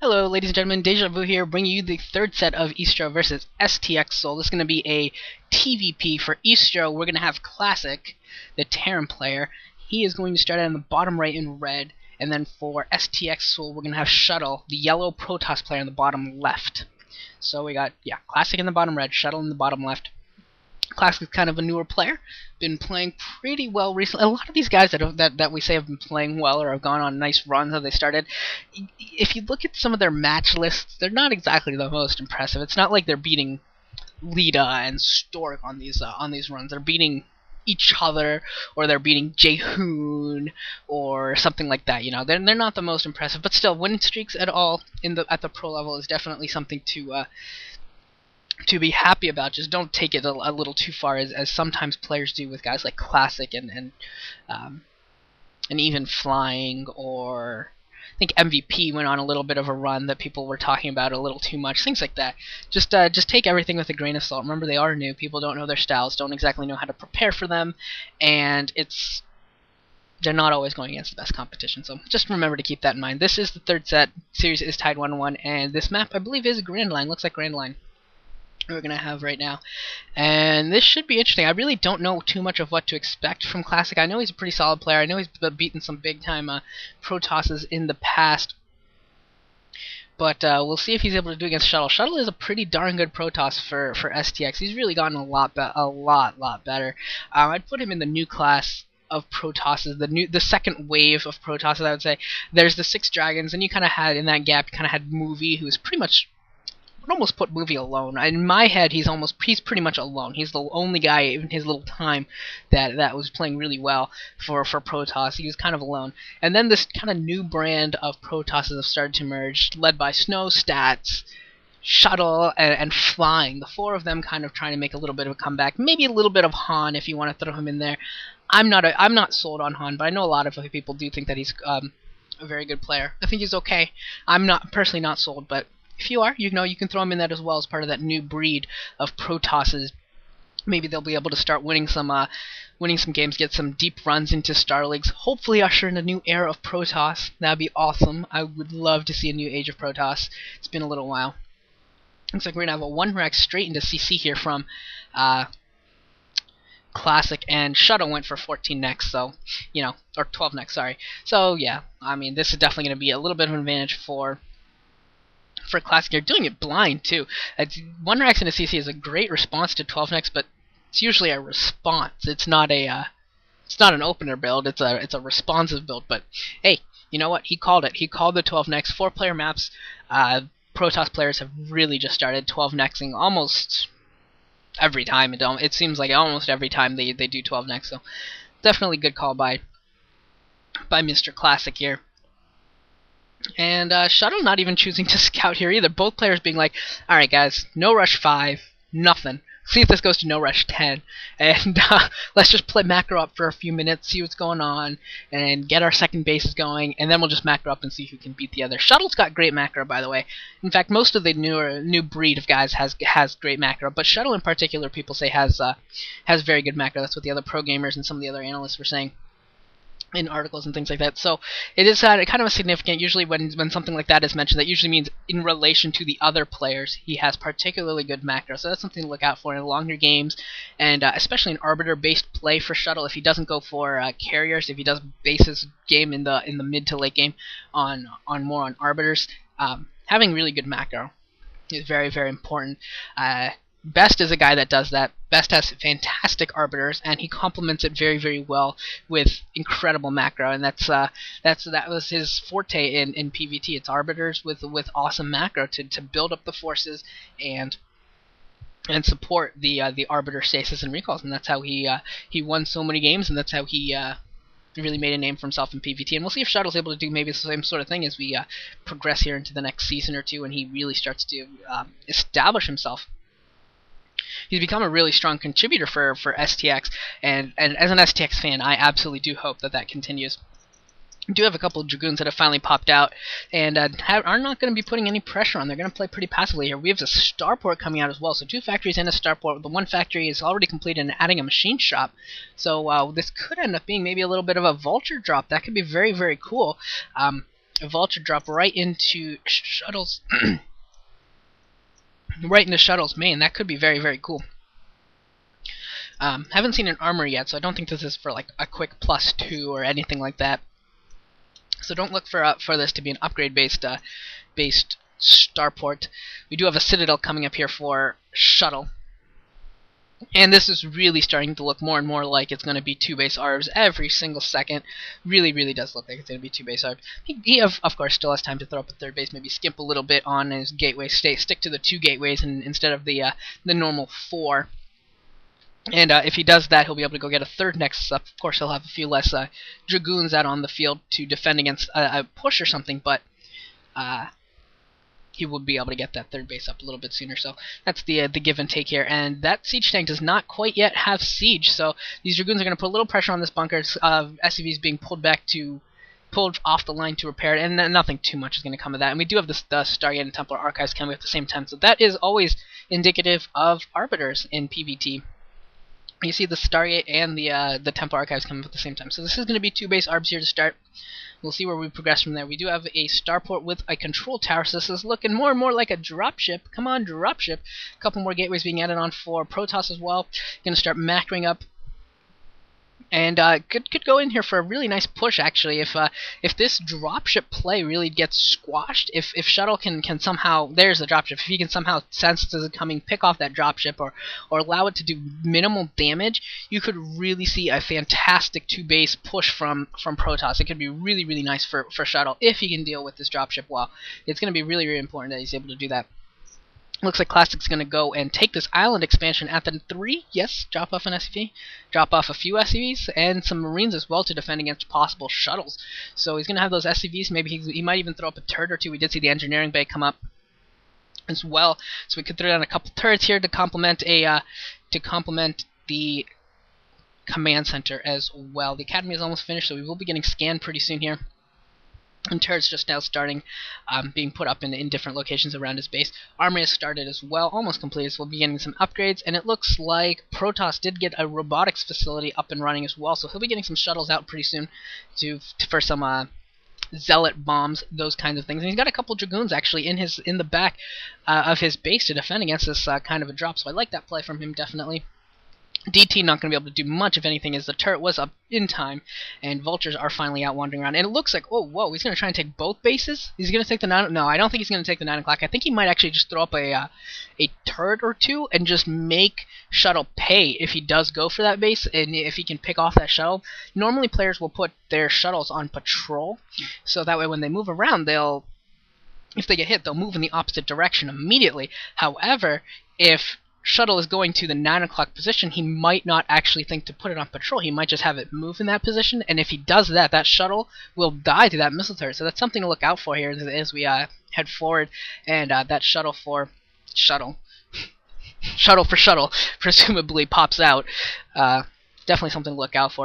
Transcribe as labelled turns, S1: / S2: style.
S1: Hello, ladies and gentlemen, Deja Vu here, bringing you the third set of Eastro versus STX Soul. This is going to be a TVP for Eastro. We're going to have Classic, the Terran player. He is going to start out in the bottom right in red, and then for STX Soul, we're going to have Shuttle, the yellow Protoss player, in the bottom left. So we got, Classic in the bottom red, Shuttle in the bottom left. Classic is kind of a newer player, been playing pretty well recently. A lot of these guys that we say have been playing well or have gone on nice runs as they started, if you look at some of their match lists, they're not exactly the most impressive. It's not like they're beating Lita and Stork on these runs. They're beating each other, or they're beating Jaehoon or something like that. You know, they're not the most impressive, but still, winning streaks at all at the pro level is definitely something to be happy about. Just don't take it a little too far, as sometimes players do with guys like Classic and even Flying, or I think MVP went on a little bit of a run that people were talking about a little too much, things like that. Just take everything with a grain of salt. Remember, they are new. People don't know their styles, don't exactly know how to prepare for them, and they're not always going against the best competition, so just remember to keep that in mind. This is the third set. Series is tied 1-1, and this map, I believe, is Grand Line. Looks like Grand Line we're going to have right now. And this should be interesting. I really don't know too much of what to expect from Classic. I know he's a pretty solid player. I know he's beaten some big-time Protosses in the past. But we'll see if he's able to do against Shuttle. Shuttle is a pretty darn good Protoss for STX. He's really gotten a lot better. I'd put him in the new class of Protosses, the second wave of Protosses, I would say. There's the 6 Dragons, and you kind of had, in that gap, you kind of had Movie, who's pretty much, would almost put Movie alone. In my head, he's pretty much alone. He's the only guy in his little time that was playing really well for Protoss. He was kind of alone. And then this kind of new brand of Protosses have started to emerge, led by Snow, Stats, Shuttle, and Flying. The 4 of them kind of trying to make a little bit of a comeback. Maybe a little bit of Han if you want to throw him in there. I'm not sold on Han, but I know a lot of people do think that he's a very good player. I think he's okay. I'm personally not sold, but if you are, you can throw him in that as well as part of that new breed of Protosses. Maybe they'll be able to start winning some games, get some deep runs into Star Leagues. Hopefully usher in a new era of Protoss. That'd be awesome. I would love to see a new age of Protoss. It's been a little while. Looks like we're going to have a 1-rack straight into CC here from Classic, and Shuttle went for 14 next, so, or 12 next, sorry. So, yeah, I mean, this is definitely going to be a little bit of an advantage for Classic. You're doing it blind, too. 1 racks into CC is a great response to 12 next, but it's usually a response. It's not an opener build. It's a responsive build. But hey, you know what? He called it. He called the 12 next. 4-player maps. Protoss players have really just started 12 nexting almost every time. It seems like almost every time they do 12 next. So definitely good call by Mr. Classic here. And Shuttle not even choosing to scout here either. Both players being like, alright guys, no rush 5, nothing. See if this goes to no rush 10. And let's just play macro up for a few minutes, see what's going on, and get our second bases going, and then we'll just macro up and see who can beat the other. Shuttle's got great macro, by the way. In fact, most of the new breed of guys has great macro, but Shuttle in particular, people say has very good macro. That's what the other pro gamers and some of the other analysts were saying in articles and things like that. So it is kind of a significant, usually when something like that is mentioned, that usually means in relation to the other players he has particularly good macro. So that's something to look out for in longer games, and especially in arbiter based play for Shuttle. If he doesn't go for carriers, if he does base his game in the mid to late game on more on arbiters, having really good macro is very, very important. Best is a guy that does that. Best has fantastic arbiters, and he complements it very, very well with incredible macro, and that was his forte in PvT. It's arbiters with awesome macro to build up the forces and support the arbiter stasis and recalls, and that's how he won so many games, and that's how he really made a name for himself in PvT. And we'll see if Shuttle's able to do maybe the same sort of thing as we progress here into the next season or two, and he really starts to establish himself. He's become a really strong contributor for STX, and as an STX fan, I absolutely do hope that continues. We do have a couple of Dragoons that have finally popped out, and are not going to be putting any pressure on. They're going to play pretty passively here. We have a starport coming out as well, so 2 factories and a starport. The 1 factory is already completed and adding a machine shop, so this could end up being maybe a little bit of a vulture drop. That could be very, very cool. A Vulture drop right into Shuttle's right into Shuttle's main. That could be very, very cool. Haven't seen an armor yet, so I don't think this is for like a quick +2 or anything like that. So don't look for this to be an upgrade based starport. We do have a Citadel coming up here for Shuttle. And this is really starting to look more and more like it's going to be 2 base ARBs every single second. Really, really does look like it's going to be 2 base ARBs. He of course, still has time to throw up a 3rd base, maybe skimp a little bit on his gateway, stick to the 2 gateways and instead of the normal 4. And if he does that, he'll be able to go get a 3rd next up. Of course, he'll have a few less Dragoons out on the field to defend against a push or something, but he would be able to get that 3rd base up a little bit sooner. So that's the give and take here. And that siege tank does not quite yet have siege, so these Dragoons are going to put a little pressure on this bunker. SCVs being pulled off the line to repair it, and nothing too much is going to come of that. And we do have the Stargate and Templar Archives coming at the same time, so that is always indicative of Arbiters in PvT. You see the Stargate and the Templar Archives coming at the same time. So this is going to be 2 base ARBs here to start. We'll see where we progress from there. We do have a starport with a control tower, so this is looking more and more like a dropship. Come on, dropship. A couple more gateways being added on for Protoss as well. Going to start macroing up. And could go in here for a really nice push, actually, if this dropship play really gets squashed. If Shuttle can somehow, there's the dropship, if he can somehow sense it coming, pick off that dropship, or allow it to do minimal damage, you could really see a fantastic 2 base push from Protoss. It could be really, really nice for Shuttle if he can deal with this dropship well. It's going to be really, really important that he's able to do that. Looks like Classic's going to go and take this island expansion at the 3. Yes, drop off an SCV. Drop off a few SCVs and some Marines as well to defend against possible shuttles. So he's going to have those SCVs. Maybe he might even throw up a turret or 2. We did see the engineering bay come up as well. So we could throw down a couple turrets here to complement the command center as well. The academy is almost finished, so we will be getting scanned pretty soon here. And turrets just now starting, being put up in different locations around his base. Armory has started as well, almost completed, so we'll be getting some upgrades. And it looks like Protoss did get a robotics facility up and running as well, so he'll be getting some shuttles out pretty soon for some zealot bombs, those kinds of things. And he's got a couple Dragoons actually in the back of his base to defend against this kind of a drop, so I like that play from him definitely. DT not going to be able to do much, if anything, as the turret was up in time, and Vultures are finally out wandering around. And it looks like, oh, whoa, he's going to try and take both bases? He's going to take the 9... No, I don't think he's going to take the 9 o'clock. I think he might actually just throw up a turret or 2 and just make Shuttle pay if he does go for that base, and if he can pick off that shuttle. Normally, players will put their shuttles on patrol, so that way when they move around, if they get hit, they'll move in the opposite direction immediately. However, if Shuttle is going to the 9 o'clock position, he might not actually think to put it on patrol. He might just have it move in that position, and if he does that, that shuttle will die to that missile turret. So that's something to look out for here as we head forward, and that shuttle for shuttle presumably pops out. Definitely something to look out for.